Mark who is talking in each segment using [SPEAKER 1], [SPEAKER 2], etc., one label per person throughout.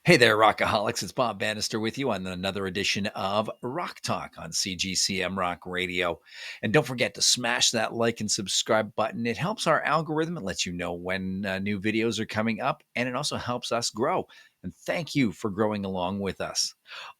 [SPEAKER 1] Hey there, Rockaholics. It's Bob Bannister with you on another edition of Rock Talk on CGCM Rock Radio. And don't forget to smash that like and subscribe button. It helps our algorithm. It lets you know when new videos are coming up, and it also helps us grow. And thank you for growing along with us.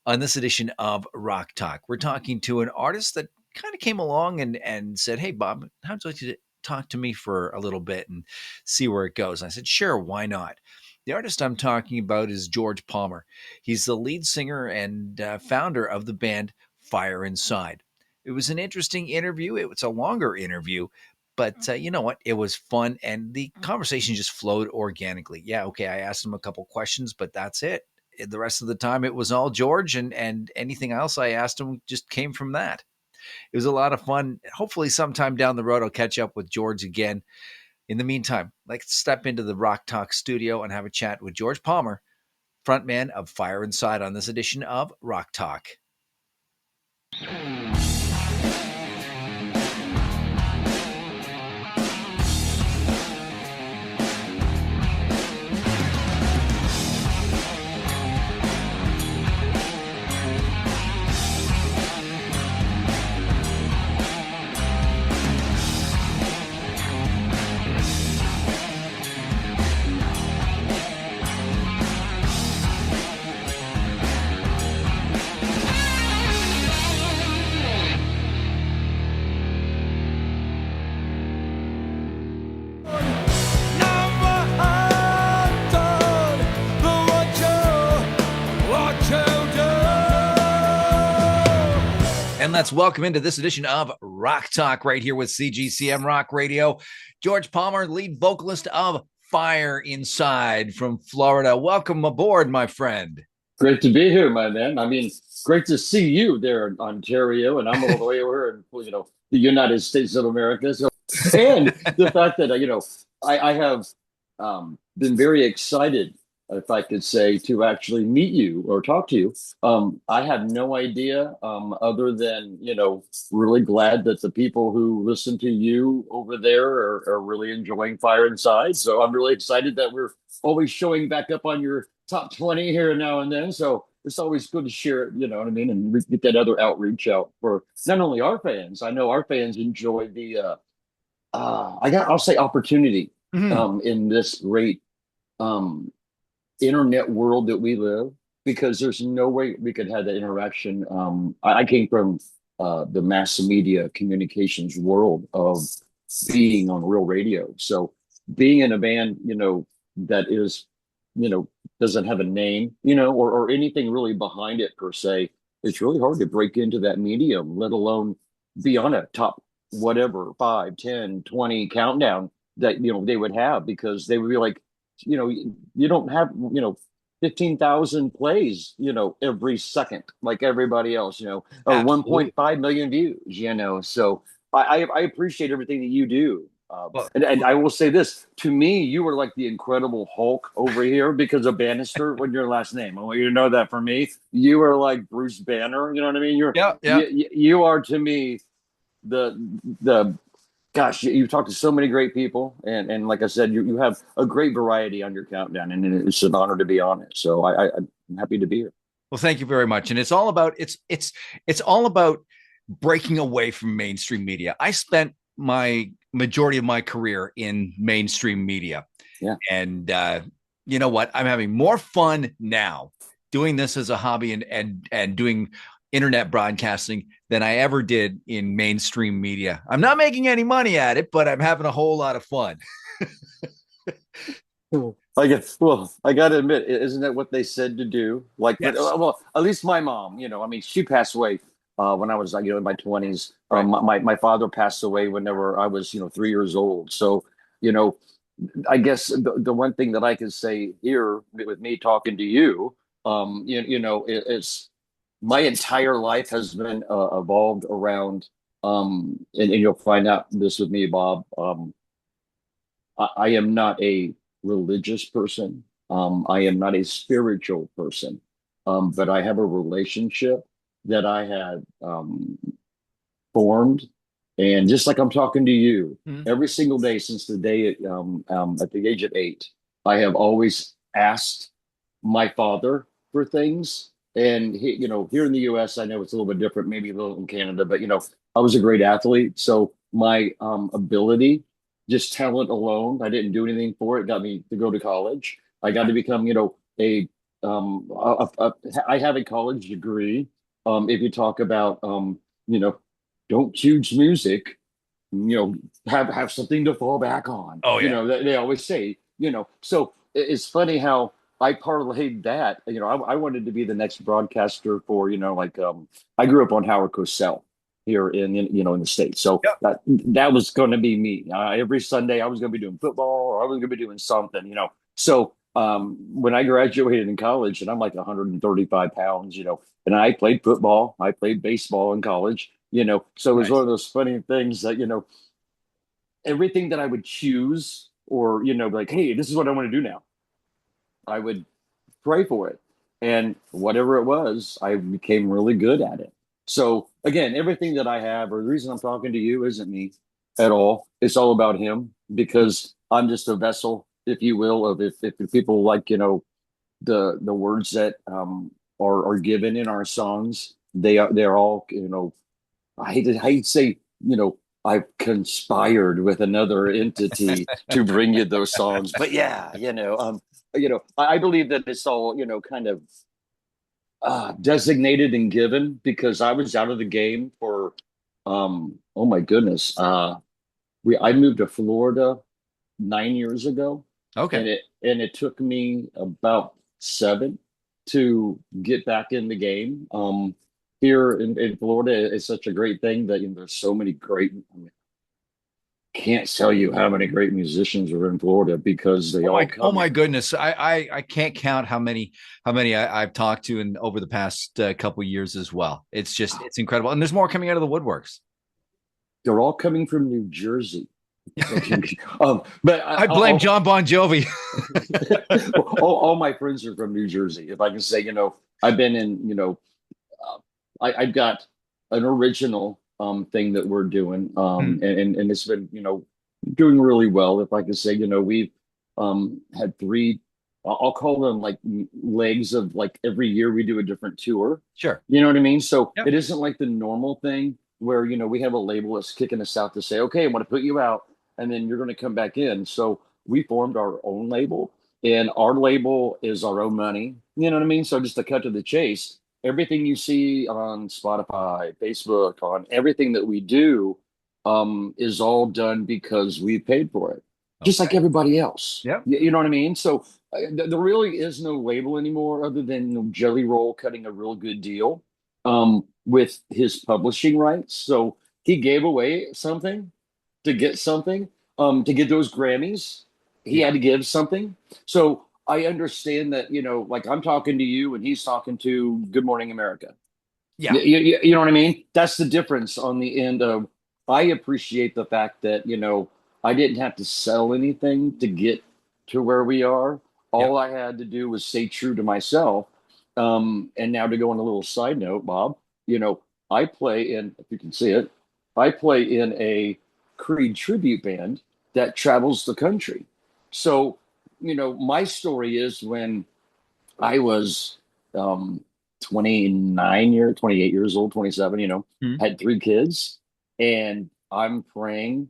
[SPEAKER 1] On this edition of Rock Talk, we're talking to an artist that kind of came along and said, "Hey, Bob, how'd you like to talk to me for a little bit and see where it goes?" And I said, "Sure, why not?" The artist I'm talking about is George Palmer. He's the lead singer and founder of the band Fyre Insyde. It was an interesting interview. It was a longer interview, but you know what? It was fun, and the conversation just flowed organically. Yeah, okay, I asked him a couple questions, but that's it. The rest of the time, it was all George, and anything else I asked him just came from that. It was a lot of fun. Hopefully, sometime down the road, I'll catch up with George again. In the meantime, let's step into the Rock Talk studio and have a chat with George Palmer, frontman of Fyre Insyde, on this edition of Rock Talk. And let's welcome into this edition of Rock Talk right here with CGCM Rock Radio, George Palmer, lead vocalist of Fyre Insyde from Florida. Welcome aboard, my friend.
[SPEAKER 2] Great to be here, my man. I mean, great to see you there in Ontario, and I'm all the way over in, the United States of America. So, and the fact that, I have been very excited, if I could say, to actually meet you or talk to you. I had no idea, other than, really glad that the people who listen to you over there are really enjoying Fyre Insyde. So I'm really excited that we're always showing back up on your top 20 here now and then. So it's always good to share it, you know what I mean? And we get that other outreach out for not only our fans. I know our fans enjoy the, I'll say opportunity, in this great, internet world that we live, because there's no way we could have that interaction. I came from the mass media communications world of being on real radio. So being in a band, that is, doesn't have a name, or anything really behind it per se, it's really hard to break into that medium, let alone be on a top whatever 5, 10, 20 countdown that they would have, because they would be like, you don't have 15,000 plays every second like everybody else, or
[SPEAKER 1] Absolutely.
[SPEAKER 2] 1.5 million views. So I appreciate everything that you do. And I will say this, to me, you were like the Incredible Hulk over here because of Bannister when your last name. I want you to know that. For me, you are like Bruce Banner. You know what I mean?
[SPEAKER 1] Yeah.
[SPEAKER 2] You are, to me, the gosh, you've talked to so many great people, and like I said, you have a great variety on your countdown, and it's an honor to be on it. So I'm happy to be here.
[SPEAKER 1] Well, thank you very much. And it's all about it's all about breaking away from mainstream media. I spent my majority of my career in mainstream media.
[SPEAKER 2] Yeah.
[SPEAKER 1] And you know what? I'm having more fun now doing this as a hobby and doing internet broadcasting than I ever did in mainstream media. I'm not making any money at it, but I'm having a whole lot of fun.
[SPEAKER 2] I guess. Well, I got to admit, isn't that what they said to do? Like,
[SPEAKER 1] Yes.
[SPEAKER 2] well, at least my mom. I mean, she passed away when I was, in my 20s.
[SPEAKER 1] Right.
[SPEAKER 2] My father passed away whenever I was, 3 years old. So, I guess the one thing that I can say here with me talking to you, it's my entire life has been evolved around, and you'll find out this with me, Bob. I am not a religious person. I am not a spiritual person, but I have a relationship that I had formed. And just like I'm talking to you, every single day since the day at the age of 8, I have always asked my father for things. And here in the US, I know it's a little bit different, maybe a little in Canada, but I was a great athlete. So my ability, just talent alone, I didn't do anything for it, got me to go to college. I got to become, a, I have a college degree. If you talk about, you know, don't choose music, have something to fall back on.
[SPEAKER 1] Oh yeah.
[SPEAKER 2] They always say, so it's funny how I parlayed that. I wanted to be the next broadcaster for, like I grew up on Howard Cosell here in the States. So
[SPEAKER 1] Yep.
[SPEAKER 2] that was going to be me. Every Sunday I was going to be doing football or I was going to be doing something. So when I graduated in college and I'm like 135 pounds, and I played football, I played baseball in college. So it was one
[SPEAKER 1] Nice.
[SPEAKER 2] of those funny things that, everything that I would choose or, like, hey, this is what I want to do now. I would pray for it. And whatever it was, I became really good at it. So again, everything that I have, or the reason I'm talking to you isn't me at all. It's all about him because I'm just a vessel, if you will, of if people like, the words that are given in our songs, they're all, I hate to say, I've conspired with another entity to bring you those songs. But yeah, I believe that it's all, kind of designated and given because I was out of the game for, oh my goodness, I moved to Florida 9 years ago,
[SPEAKER 1] Okay.
[SPEAKER 2] and it took me about seven to get back in the game. Here in Florida, it's such a great thing that there's so many great. I mean, can't tell you how many great musicians are in Florida because they all
[SPEAKER 1] Oh
[SPEAKER 2] come
[SPEAKER 1] my
[SPEAKER 2] here.
[SPEAKER 1] goodness. I can't count how many I've talked to in over the past couple years as well. It's incredible. And there's more coming out of the woodworks.
[SPEAKER 2] They're all coming from New Jersey. But
[SPEAKER 1] I blame John Bon Jovi.
[SPEAKER 2] all my friends are from New Jersey. If I can say, I've been in, I've got an original thing that we're doing,
[SPEAKER 1] Hmm.
[SPEAKER 2] and it's been doing really well. If I could say, we've had three. I'll call them like legs of like every year we do a different tour.
[SPEAKER 1] Sure.
[SPEAKER 2] You know what I mean? So
[SPEAKER 1] Yep.
[SPEAKER 2] it isn't like the normal thing where we have a label that's kicking us out to say, okay, I'm going to put you out, and then you're going to come back in. So we formed our own label, and our label is our own money. You know what I mean? So just to cut to the chase, everything you see on Spotify, Facebook, on everything that we do, is all done because we paid for it, just like
[SPEAKER 1] Okay.
[SPEAKER 2] everybody else.
[SPEAKER 1] Yep.
[SPEAKER 2] You know what I mean? So there really is no label anymore other than Jelly Roll cutting a real good deal with his publishing rights. So he gave away something to get something, to get those Grammys. He
[SPEAKER 1] Yeah.
[SPEAKER 2] had to give something. So I understand that, like I'm talking to you and he's talking to Good Morning America.
[SPEAKER 1] Yeah.
[SPEAKER 2] You know what I mean? That's the difference on the end of, I appreciate the fact that, I didn't have to sell anything to get to where we are.
[SPEAKER 1] Yep.
[SPEAKER 2] All I had to do was stay true to myself. And now to go on a little side note, Bob, I play in, if you can see it, I play in a Creed tribute band that travels the country. So, my story is when I was um, 28 years old, 27,
[SPEAKER 1] Hmm.
[SPEAKER 2] had three kids, and I'm praying.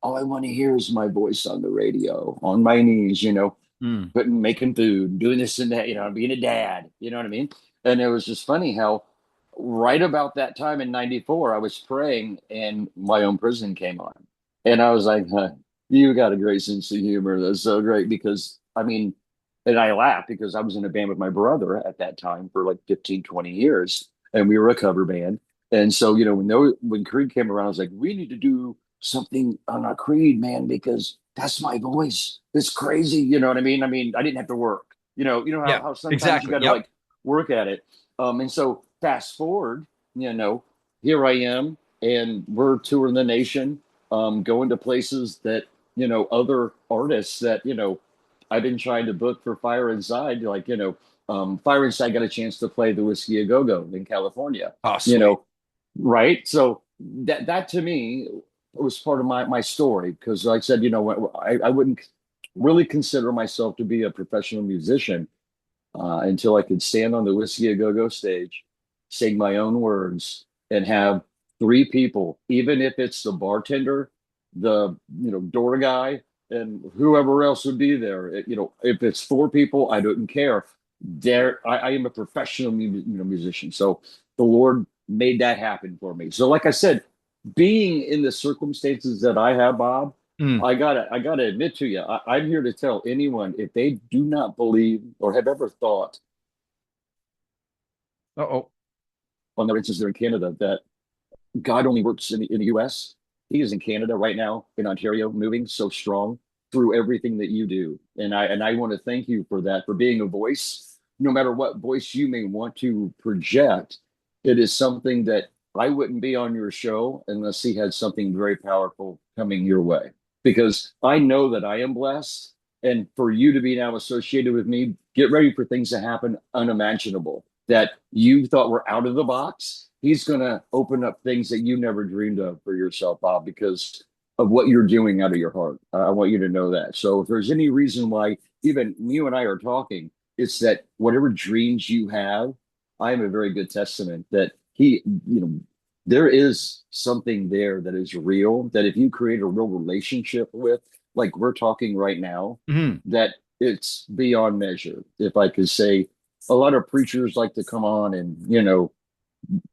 [SPEAKER 2] All I want to hear is my voice on the radio, on my knees,
[SPEAKER 1] Hmm.
[SPEAKER 2] putting, making food, doing this and that, being a dad, you know what I mean? And it was just funny how right about that time in 94, I was praying and my own prison came on. And I was like, huh, you got a great sense of humor. That's so great because I mean, and I laughed because I was in a band with my brother at that time for like 15, 20 years, and we were a cover band. And so, when Creed came around, I was like, we need to do something on a Creed, man, because that's my voice. It's crazy. You know what I mean? I mean, I didn't have to work.
[SPEAKER 1] Yeah.
[SPEAKER 2] How sometimes you
[SPEAKER 1] Exactly.
[SPEAKER 2] got to
[SPEAKER 1] Yep.
[SPEAKER 2] like work at it. And so fast forward, here I am, and we're touring the nation, going to places that, other artists that, I've been trying to book for Fyre Insyde, like, Fyre Insyde got a chance to play the Whiskey A Go Go in California,
[SPEAKER 1] Oh,
[SPEAKER 2] you
[SPEAKER 1] sweet.
[SPEAKER 2] know, right? So that to me was part of my story because, like I said, I wouldn't really consider myself to be a professional musician, until I could stand on the Whiskey A Go Go stage, sing my own words, and have three people, even if it's the bartender, the door guy, and whoever else would be there. If it's four people, I don't care. I am a professional musician, so the Lord made that happen for me. So, like I said, being in the circumstances that I have, Bob,
[SPEAKER 1] Mm.
[SPEAKER 2] I gotta admit to you, I'm here to tell anyone if they do not believe or have ever thought,
[SPEAKER 1] Uh-oh.
[SPEAKER 2] on the instance they're in Canada, that God only works in the US. He is in Canada right now, in Ontario, moving so strong through everything that you do. And I want to thank you for that, for being a voice, no matter what voice you may want to project. It is something that I wouldn't be on your show unless he had something very powerful coming your way. Because I know that I am blessed. And for you to be now associated with me, get ready for things to happen unimaginable that you thought were out of the box. He's going to open up things that you never dreamed of for yourself, Bob, because of what you're doing out of your heart. I want you to know that. So if there's any reason why even you and I are talking, it's that whatever dreams you have, I am a very good testament that there is something there that is real, that if you create a real relationship with, like we're talking right now,
[SPEAKER 1] Mhm.
[SPEAKER 2] that it's beyond measure. If I could say, a lot of preachers like to come on and,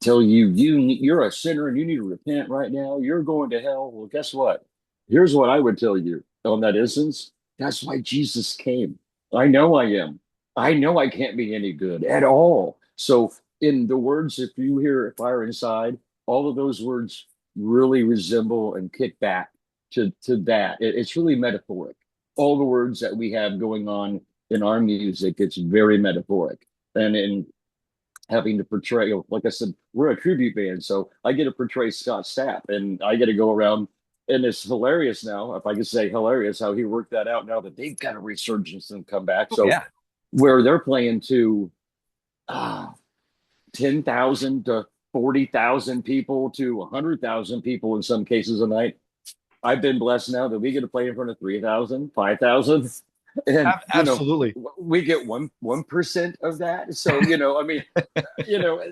[SPEAKER 2] tell you're a sinner and you need to repent right now. You're going to hell. Well, guess what? Here's what I would tell you on that instance. That's why Jesus came. I know I am. I know I can't be any good at all. So, in the words, if you hear Fire Inside, all of those words really resemble and kick back to that. It's really metaphoric. All the words that we have going on in our music, it's very metaphoric. And in having to portray, like I said, we're a tribute band, so I get to portray Scott Stapp, and I get to go around, and it's hilarious now, if I could say hilarious, how he worked that out now that they've got a resurgence and come back.
[SPEAKER 1] Oh,
[SPEAKER 2] So
[SPEAKER 1] yeah.
[SPEAKER 2] where they're playing to uh, 10,000 to 40,000 people to 100,000 people in some cases a night, I've been blessed now that we get to play in front of 3,000, 5,000, and
[SPEAKER 1] Absolutely.
[SPEAKER 2] we get 1% of that. So I mean, you know,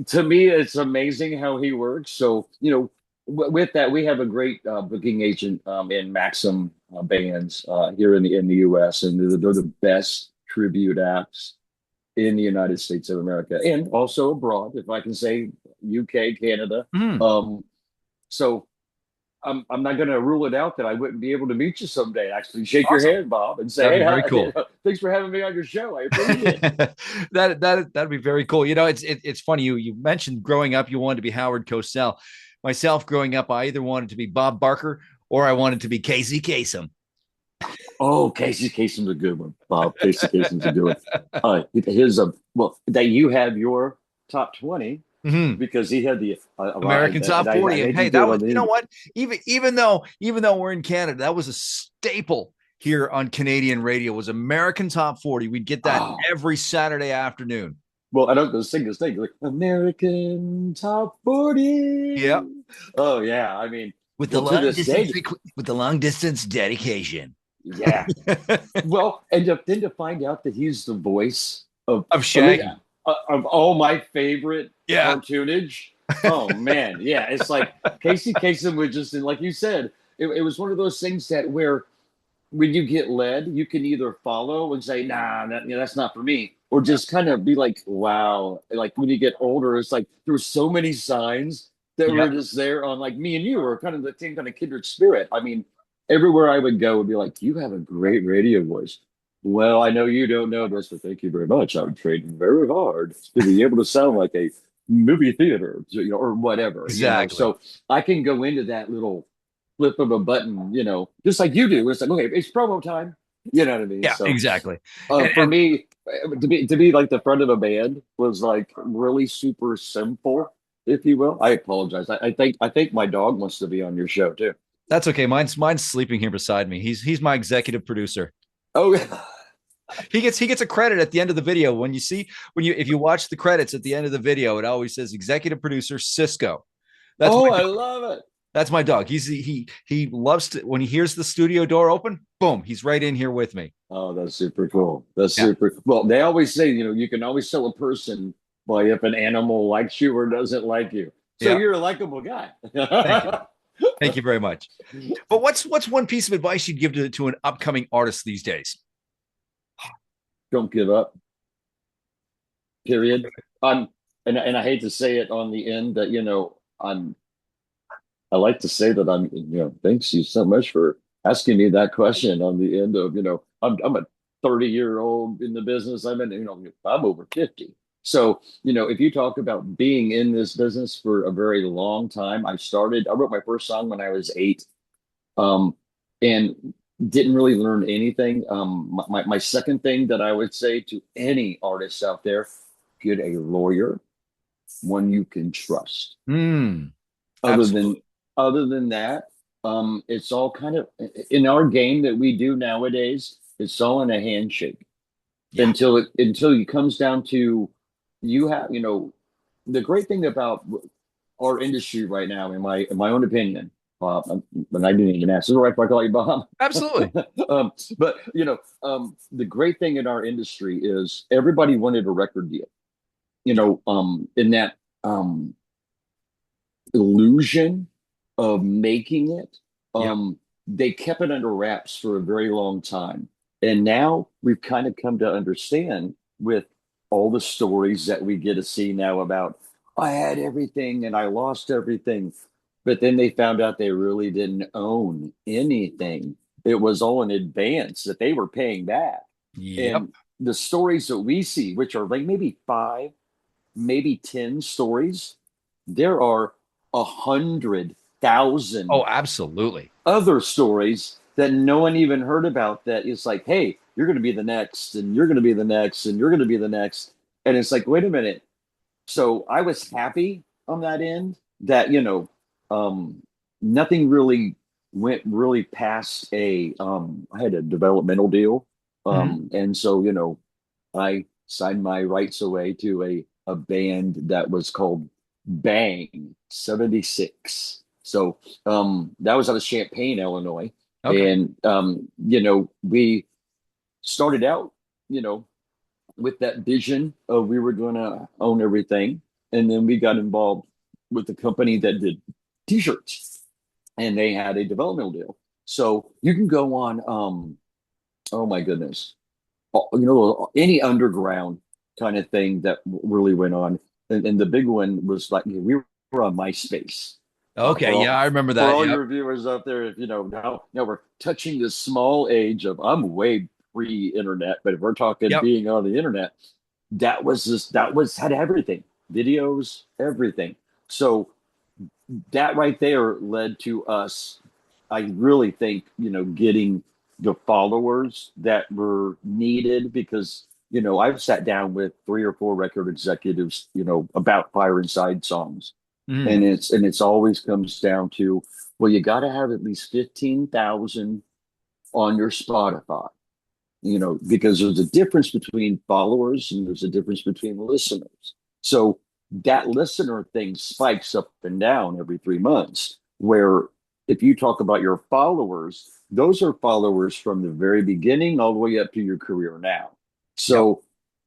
[SPEAKER 2] to me, it's amazing how he works. So, with that, we have a great booking agent in Maxim bands here in the U.S., and they're the best tribute acts in the United States of America, and also abroad, if I can say UK, Canada.
[SPEAKER 1] Mhm.
[SPEAKER 2] Um, so I'm not going to rule it out that I wouldn't be able to meet you someday. Actually, shake your
[SPEAKER 1] Awesome.
[SPEAKER 2] hand, Bob, and say,
[SPEAKER 1] That'd
[SPEAKER 2] "Hey,
[SPEAKER 1] be very cool.
[SPEAKER 2] thanks for having me on your show. I appreciate it."
[SPEAKER 1] That'd be very cool. It's funny. You mentioned growing up, you wanted to be Howard Cosell. Myself, growing up, I either wanted to be Bob Barker or I wanted to be Casey Kasem.
[SPEAKER 2] Oh, Casey Kasem's a good one, Bob. Casey Kasem's a good one. His well, that you have your top 20
[SPEAKER 1] Mhm.
[SPEAKER 2] because he had the
[SPEAKER 1] American Top
[SPEAKER 2] I
[SPEAKER 1] 40. And
[SPEAKER 2] made you
[SPEAKER 1] hey,
[SPEAKER 2] do
[SPEAKER 1] that
[SPEAKER 2] it
[SPEAKER 1] was,
[SPEAKER 2] on
[SPEAKER 1] you know
[SPEAKER 2] the
[SPEAKER 1] what? Even though we're in Canada, that was a staple here on Canadian radio was American Top 40. We'd get that
[SPEAKER 2] oh
[SPEAKER 1] every Saturday afternoon.
[SPEAKER 2] well, I don't go sing this thing like American Top 40.
[SPEAKER 1] Yep.
[SPEAKER 2] Oh yeah, I mean,
[SPEAKER 1] With the
[SPEAKER 2] well, to
[SPEAKER 1] long
[SPEAKER 2] this
[SPEAKER 1] distance
[SPEAKER 2] day,
[SPEAKER 1] with the long distance dedication.
[SPEAKER 2] yeah. Well, and then to find out that he's the voice of,
[SPEAKER 1] Of
[SPEAKER 2] I mean,
[SPEAKER 1] Shaggy.
[SPEAKER 2] of all my favorite
[SPEAKER 1] Yeah.
[SPEAKER 2] cartoonage. Oh man, yeah, it's like Casey Kasem was just, and like you said, it was one of those things that where when you get led, you can either follow and say, "Nah, that's not for me," or just kind of be like, "Wow!" Like when you get older, it's like there were so many signs that were
[SPEAKER 1] Yep.
[SPEAKER 2] just there on like me and you were kind of the same kind of kindred spirit. I mean, everywhere I would go would be like, "You have a great radio voice." Well, I know you don't know this, but thank you very much. I would train very hard to be able to sound like a movie theater, or whatever.
[SPEAKER 1] Exactly.
[SPEAKER 2] So I can go into that little flip of a button, just like you do. It's like, okay, it's promo time. You know what I mean?
[SPEAKER 1] Yeah,
[SPEAKER 2] So
[SPEAKER 1] exactly. And,
[SPEAKER 2] for me, to be like the front of a band was like really super simple, if you will. I apologize. I think my dog wants to be on your show too.
[SPEAKER 1] that's okay. Mine's sleeping here beside me. He's my executive producer.
[SPEAKER 2] Oh yeah.
[SPEAKER 1] He gets a credit at the end of the video. If you watch the credits at the end of the video, it always says executive producer Cisco. That's
[SPEAKER 2] Oh,
[SPEAKER 1] my
[SPEAKER 2] I
[SPEAKER 1] dog.
[SPEAKER 2] love it.
[SPEAKER 1] That's my dog. He loves to, when he hears the studio door open, boom, he's right in here with me.
[SPEAKER 2] Oh, that's super cool. That's
[SPEAKER 1] Yeah.
[SPEAKER 2] super. Well, they always say, you can always tell a person by if an animal likes you or doesn't like you. So
[SPEAKER 1] Yeah.
[SPEAKER 2] you're a likable guy.
[SPEAKER 1] Thank you. Thank you very much. But what's one piece of advice you'd give to an upcoming artist these days?
[SPEAKER 2] Don't give up. Period. I'm, and I hate to say it on the end, but I like to say that thanks you so much for asking me that question on the end of, I'm a 30-year-old in the business. I'm over 50. So, if you talk about being in this business for a very long time, I wrote my first song when I was 8, and didn't really learn anything. My second thing that I would say to any artists out there, get a lawyer, one you can trust.
[SPEAKER 1] Hmm.
[SPEAKER 2] Other than
[SPEAKER 1] Absolutely.
[SPEAKER 2] other than that, it's all kind of in our game that we do nowadays. It's all in a handshake
[SPEAKER 1] Yeah.
[SPEAKER 2] until it comes down to you have the great thing about our industry right now, in my own opinion, and I didn't even ask. Is it all right if I call you Bob?
[SPEAKER 1] Absolutely.
[SPEAKER 2] But the great thing in our industry is everybody wanted a record deal.
[SPEAKER 1] Yeah.
[SPEAKER 2] In that illusion of making it,
[SPEAKER 1] Yeah.
[SPEAKER 2] they kept it under wraps for a very long time. And now we've kind of come to understand with all the stories that we get to see now about, I had everything and I lost everything. But then they found out they really didn't own anything. It was all in advance that they were paying back.
[SPEAKER 1] Yep.
[SPEAKER 2] And the stories that we see, which are like maybe 5, maybe 10 stories, there are 100,000
[SPEAKER 1] Oh, absolutely.
[SPEAKER 2] other stories that no one even heard about. That is like, hey, you're going to be the next, and you're going to be the next, and you're going to be the next. And it's like, wait a minute. So I was happy on that end that, nothing really went really past I had a developmental deal.
[SPEAKER 1] Mhm.
[SPEAKER 2] And so, I signed my rights away to a band that was called Bang 76. So that was out of Champaign, Illinois.
[SPEAKER 1] Okay.
[SPEAKER 2] And we started out, you know, with that vision of we were gonna own everything. And then we got involved with the company that did t-shirts, and they had a developmental deal. So you can go on oh my goodness, any underground kind of thing that really went on. And the big one was like we were on MySpace. Uh,
[SPEAKER 1] Okay.
[SPEAKER 2] for
[SPEAKER 1] Yeah,
[SPEAKER 2] all
[SPEAKER 1] I remember
[SPEAKER 2] for
[SPEAKER 1] that.
[SPEAKER 2] all
[SPEAKER 1] Yep.
[SPEAKER 2] your viewers out there, if now we're touching the small age of I'm way pre-internet, but if we're talking
[SPEAKER 1] Yep.
[SPEAKER 2] being on the internet, that was had everything, videos, everything. So that right there led to us, I really think, getting the followers that were needed because, I've sat down with 3 or 4 record executives, about Fyre Insyde songs.
[SPEAKER 1] Mhm.
[SPEAKER 2] And it's always comes down to, well, you got to have at least 15,000 on your Spotify, because there's a difference between followers and there's a difference between listeners. So that listener thing spikes up and down every 3 months. Where if you talk about your followers, those are followers from the very beginning all the way up to your career now.
[SPEAKER 1] Yep.
[SPEAKER 2] So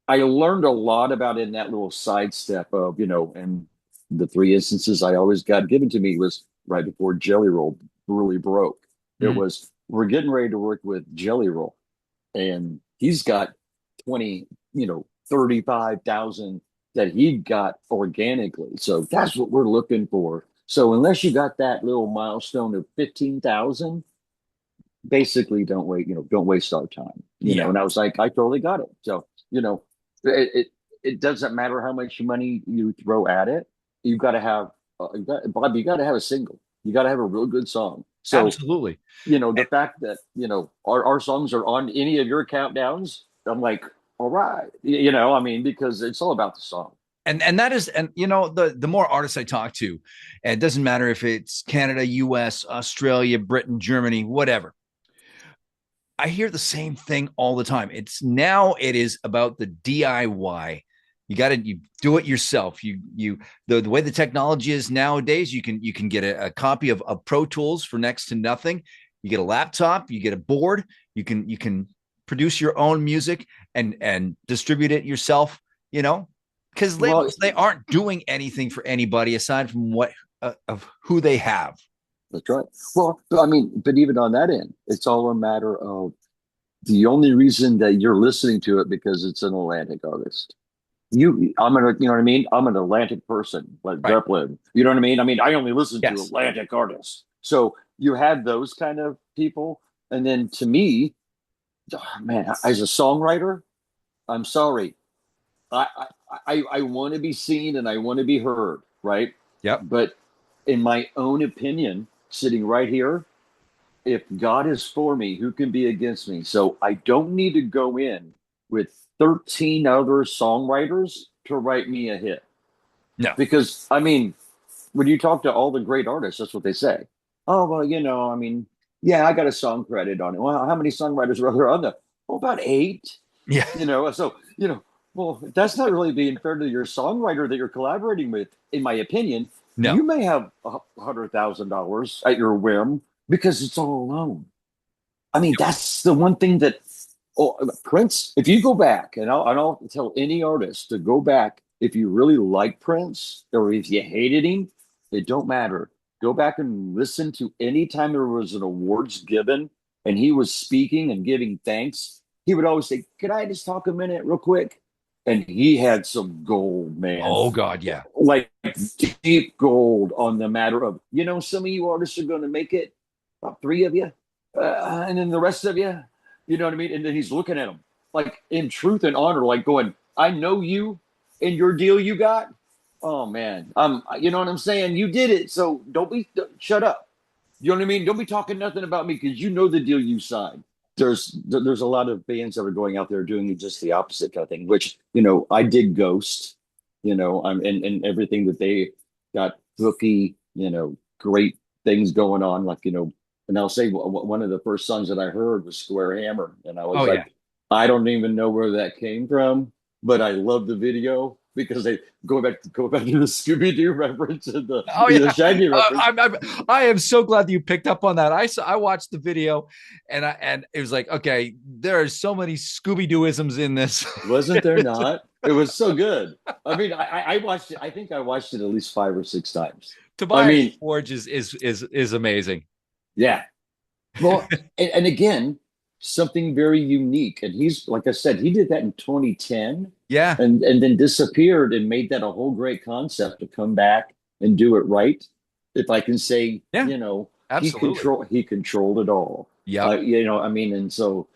[SPEAKER 2] I learned a lot about in that little sidestep of, and the 3 instances I always got given to me was right before Jelly Roll really broke. It
[SPEAKER 1] Mhm.
[SPEAKER 2] was, we're getting ready to work with Jelly Roll, and he's got 20, 35,000 that he got organically. So that's what we're looking for. So unless you got that little milestone of 15,000, basically don't waste our time.
[SPEAKER 1] Yeah.
[SPEAKER 2] And I was like, I totally got it. So, it, it, it doesn't matter how much money you throw at it. You've got to have, Bob, you got to have a single. You got to have a real good song. So
[SPEAKER 1] Absolutely.
[SPEAKER 2] the fact that our songs are on any of your countdowns, I'm like, all right, I mean, because it's all about the song.
[SPEAKER 1] And that is, and the more artists I talk to, and it doesn't matter if it's Canada, US, Australia, Britain, Germany, whatever, I hear the same thing all the time. It is about the DIY, you do it yourself. The way the technology is nowadays, you can get a copy of Pro Tools for next to nothing. You get a laptop, you get a board, you can produce your own music and distribute it yourself, you know, because
[SPEAKER 2] Well,
[SPEAKER 1] labels, they aren't doing anything for anybody aside from what of who they have.
[SPEAKER 2] that's right. Well, I mean, but even on that end, it's all a matter of the only reason that you're listening to it because it's an Atlantic artist. You know what I mean? I'm an Atlantic person, like
[SPEAKER 1] Right.
[SPEAKER 2] Zeppelin. You know what I mean? I mean, I only listen to
[SPEAKER 1] Yes.
[SPEAKER 2] Atlantic artists. So you had those kind of people. And then to me, oh, man, as a songwriter, I'm sorry. I want to be seen and I want to be heard, right?
[SPEAKER 1] Yep.
[SPEAKER 2] But in my own opinion, sitting right here, if God is for me, who can be against me? So I don't need to go in with 13 other songwriters to write me a hit.
[SPEAKER 1] No.
[SPEAKER 2] Because, I mean, when you talk to all the great artists, that's what they say. Oh, well, I mean, yeah, I got a song credit on it. Well, how many songwriters are there on that? Well, about eight,
[SPEAKER 1] Yeah.
[SPEAKER 2] So, well, that's not really being fair to your songwriter that you're collaborating with, in my opinion.
[SPEAKER 1] No.
[SPEAKER 2] You may have $100,000 at your whim because it's all alone. I mean, that's the one thing that Prince, if you go back, and I'll tell any artist to go back, if you really like Prince or if you hated him, it don't matter. Go back and listen to any time there was an awards given and he was speaking and giving thanks. He would always say, "Could I just talk a minute real quick?" And he had some gold, man,
[SPEAKER 1] Oh God, yeah.
[SPEAKER 2] like deep gold on the matter of, some of you artists are going to make it, about three of you, and then the rest of you, you know what I mean? And then he's looking at him like in truth and honor, like going, I know you and your deal you got. Oh man, you know what I'm saying? You did it, so shut up. You know what I mean? Don't be talking nothing about me because you know the deal you signed. There's a lot of bands that are going out there doing just the opposite kind of thing, which I did Ghost, I'm and everything that they got hooky, great things going on, like and I'll say one of the first songs that I heard was Square Hammer, and I was
[SPEAKER 1] Oh yeah.
[SPEAKER 2] like, I don't even know where that came from, but I love the video because they go back to the Scooby Doo reference and
[SPEAKER 1] Oh
[SPEAKER 2] the
[SPEAKER 1] yeah.
[SPEAKER 2] Shaggy reference.
[SPEAKER 1] I am so glad that you picked up on that. I watched the video, and it was like, okay, there are so many Scooby Dooisms in this.
[SPEAKER 2] Wasn't there not? It was so good. I mean, I watched it. I think I watched it at least 5 or 6 times. I
[SPEAKER 1] Tobias
[SPEAKER 2] mean,
[SPEAKER 1] Forge is amazing.
[SPEAKER 2] yeah. Well, and again, something very unique. And he's, like I said, he did that in 2010
[SPEAKER 1] Yeah.
[SPEAKER 2] and then disappeared and made that a whole great concept to come back and do it right. If I can say,
[SPEAKER 1] Yeah. Absolutely.
[SPEAKER 2] he controlled it all.
[SPEAKER 1] Yep.
[SPEAKER 2] I mean, and so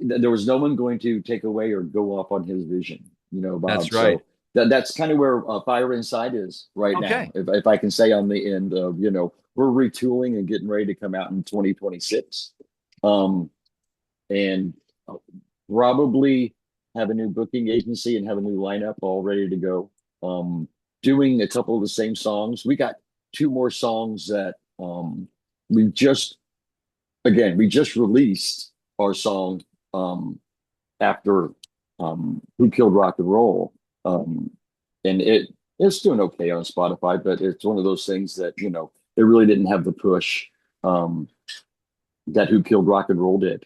[SPEAKER 2] there was no one going to take away or go off on his vision,
[SPEAKER 1] That's
[SPEAKER 2] Bob.
[SPEAKER 1] right.
[SPEAKER 2] So that's kind of where Fyre Insyde is right now.
[SPEAKER 1] Okay.
[SPEAKER 2] If I can say on the end of, we're retooling and getting ready to come out in 2026. Um, and probably have a new booking agency and have a new lineup all ready to go. Doing a couple of the same songs. We got two more songs that we just we just released our song after Who Killed Rock and Roll. And it's doing okay on Spotify, but it's one of those things that, it really didn't have the push that Who Killed Rock and Roll did.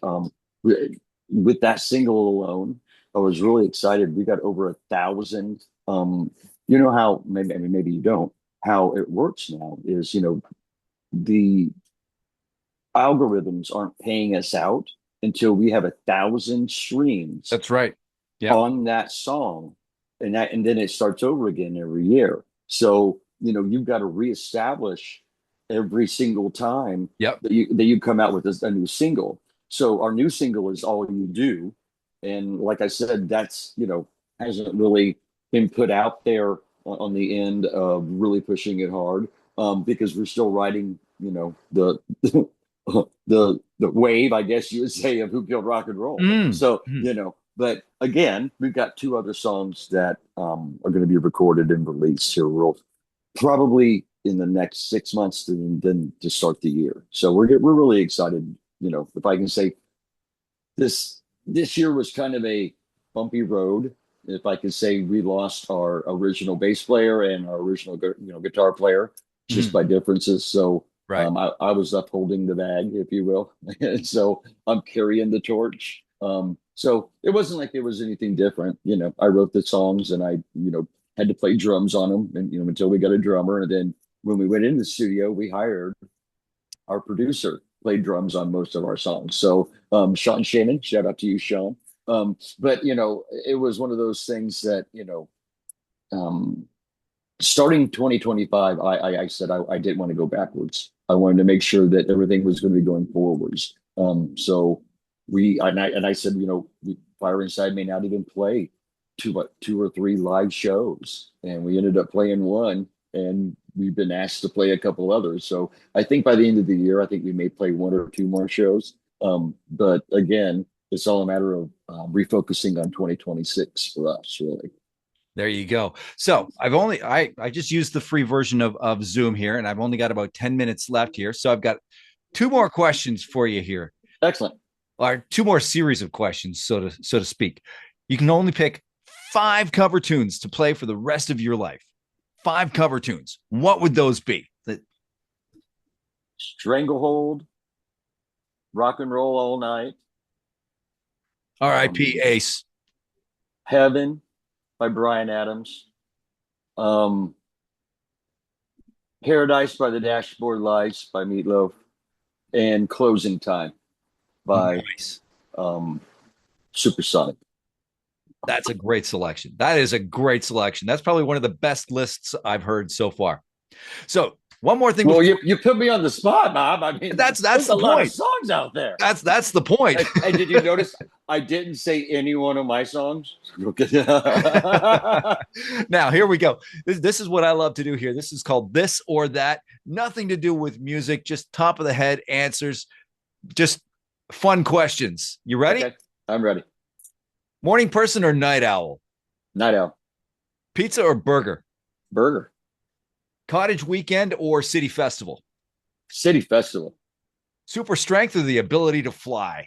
[SPEAKER 2] With that single alone, I was really excited. We got over 1,000. You know how maybe you don't. How it works now is the algorithms aren't paying us out until we have 1,000 streams
[SPEAKER 1] That's right. Yep.
[SPEAKER 2] on that song, and then it starts over again every year. So you've got to reestablish every single time
[SPEAKER 1] Yep.
[SPEAKER 2] that you come out with a new single. So our new single is All You Do, and like I said, that's hasn't really been put out there on the end of really pushing it hard, because we're still riding the the wave, I guess you would say, of Who Killed Rock and Roll.
[SPEAKER 1] Mm.
[SPEAKER 2] So
[SPEAKER 1] Mm.
[SPEAKER 2] but again, we've got two other songs that are going to be recorded and released here real probably in the next 6 months then to start the year. So we're really excited. If I can say this year was kind of a bumpy road, if I could say, we lost our original bass player and our original, guitar player just
[SPEAKER 1] Mhm.
[SPEAKER 2] by differences. So
[SPEAKER 1] Right.
[SPEAKER 2] I was upholding the bag, if you will. And so I'm carrying the torch. So it wasn't like it was anything different. I wrote the songs and I, had to play drums on them and, until we got a drummer. And then when we went into the studio, we hired our producer, played drums on most of our songs. So Sean Shannon, shout out to you, Sean. But it was one of those things that, um, starting 2025, I said I didn't want to go backwards. I wanted to make sure that everything was going to be going forwards. So I said, Fyre Insyde may not even play two or three live shows, and we ended up playing one, and we've been asked to play a couple others. So I think by the end of the year, I think we may play one or two more shows. But again, it's all a matter of refocusing on 2026 for us, really.
[SPEAKER 1] There you go. So I just used the free version of Zoom here, and I've only got about 10 minutes left here. So I've got two more questions for you here,
[SPEAKER 2] Excellent.
[SPEAKER 1] or two more series of questions, so to speak. You can only pick 5 cover tunes to play for the rest of your life. 5 cover tunes. What would those be?
[SPEAKER 2] Stranglehold, Rock and Roll All Night,
[SPEAKER 1] R.I.P. Ace.
[SPEAKER 2] Heaven by Bryan Adams, um, Paradise by the Dashboard Lights by Meatloaf, and Closing Time by
[SPEAKER 1] Nice.
[SPEAKER 2] Supersonic.
[SPEAKER 1] That's a great selection. That is a great selection. That's probably one of the best lists I've heard so far. So one more thing.
[SPEAKER 2] Well, you put me on the spot, Bob. I mean,
[SPEAKER 1] that's
[SPEAKER 2] there's
[SPEAKER 1] the
[SPEAKER 2] a lot of
[SPEAKER 1] point.
[SPEAKER 2] songs out there.
[SPEAKER 1] That's the point.
[SPEAKER 2] And did you notice I didn't say any one of my songs?
[SPEAKER 1] Now, here we go. This is what I love to do here. This is called This or That. Nothing to do with music, just top of the head answers, just fun questions. You ready?
[SPEAKER 2] Okay, I'm ready.
[SPEAKER 1] Morning person or night owl?
[SPEAKER 2] Night owl.
[SPEAKER 1] Pizza or burger?
[SPEAKER 2] Burger.
[SPEAKER 1] Cottage weekend or city festival?
[SPEAKER 2] City festival.
[SPEAKER 1] Super strength or the ability to fly?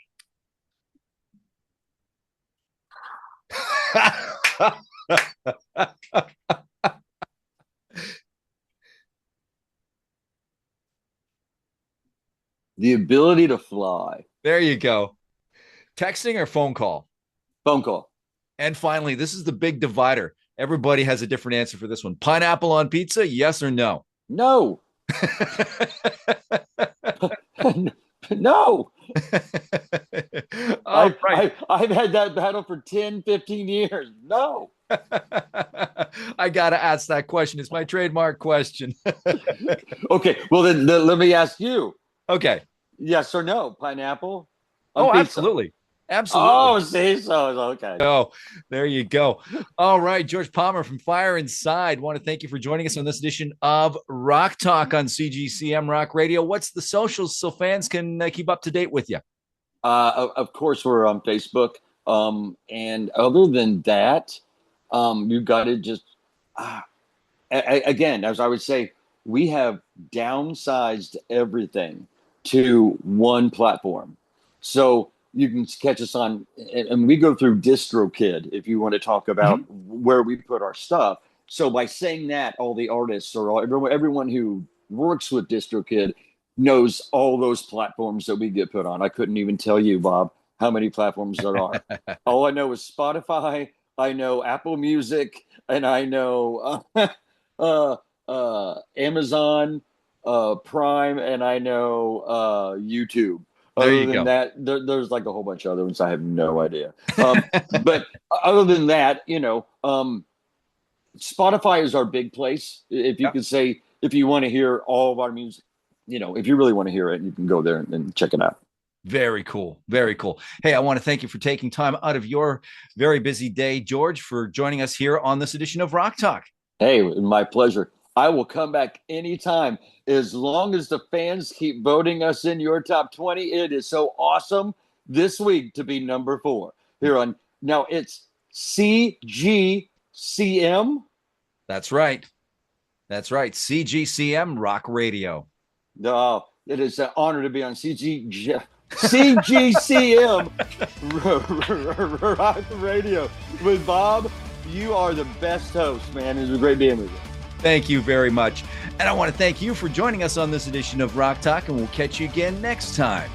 [SPEAKER 2] The ability to fly.
[SPEAKER 1] There you go. Texting or phone call?
[SPEAKER 2] Phone call.
[SPEAKER 1] And finally, this is the big divider. Everybody has a different answer for this one. Pineapple on pizza, yes or no?
[SPEAKER 2] No. No. I've had that battle for 10, 15 years. No.
[SPEAKER 1] I got to ask that question. It's my trademark question.
[SPEAKER 2] Okay. Well, then let me ask you.
[SPEAKER 1] Okay.
[SPEAKER 2] Yes or no? Pineapple?
[SPEAKER 1] Oh,
[SPEAKER 2] pizza?
[SPEAKER 1] Absolutely. Absolutely.
[SPEAKER 2] Oh, see, so okay.
[SPEAKER 1] Oh, there you go. All right, George Palmer from Fyre Insyde. Want to thank you for joining us on this edition of Rock Talk on CGCM Rock Radio. What's the socials so fans can keep up to date with you?
[SPEAKER 2] Of course, we're on Facebook. And other than that, you've got to just, again, as I would say, we have downsized everything to one platform. So you can catch us on, and we go through DistroKid if you want to talk about where we put our stuff. So by saying that, all the artists or everyone who works with DistroKid knows all those platforms that we get put on. I couldn't even tell you, Bob, how many platforms there are. All I know is Spotify, I know Apple Music, and I know Amazon Prime, and I know YouTube. Other than that, there's like a whole bunch of other ones. I have no idea. But other than that, Spotify is our big place. If you could say, if you want to hear all of our music, if you really want to hear it, you can go there and check it out.
[SPEAKER 1] Very cool. Very cool. Hey, I want to thank you for taking time out of your very busy day, George, for joining us here on this edition of Rock Talk.
[SPEAKER 2] Hey, my pleasure. I will come back anytime as long as the fans keep voting us in your top 20. It is so awesome this week to be number 4 here on. Now it's CGCM.
[SPEAKER 1] That's right. That's right. CGCM Rock Radio.
[SPEAKER 2] No, it is an honor to be on CGCM Rock Radio with Bob You are the best host, man. It was great being with you.
[SPEAKER 1] Thank you very much. And I want to thank you for joining us on this edition of Rock Talk, and we'll catch you again next time.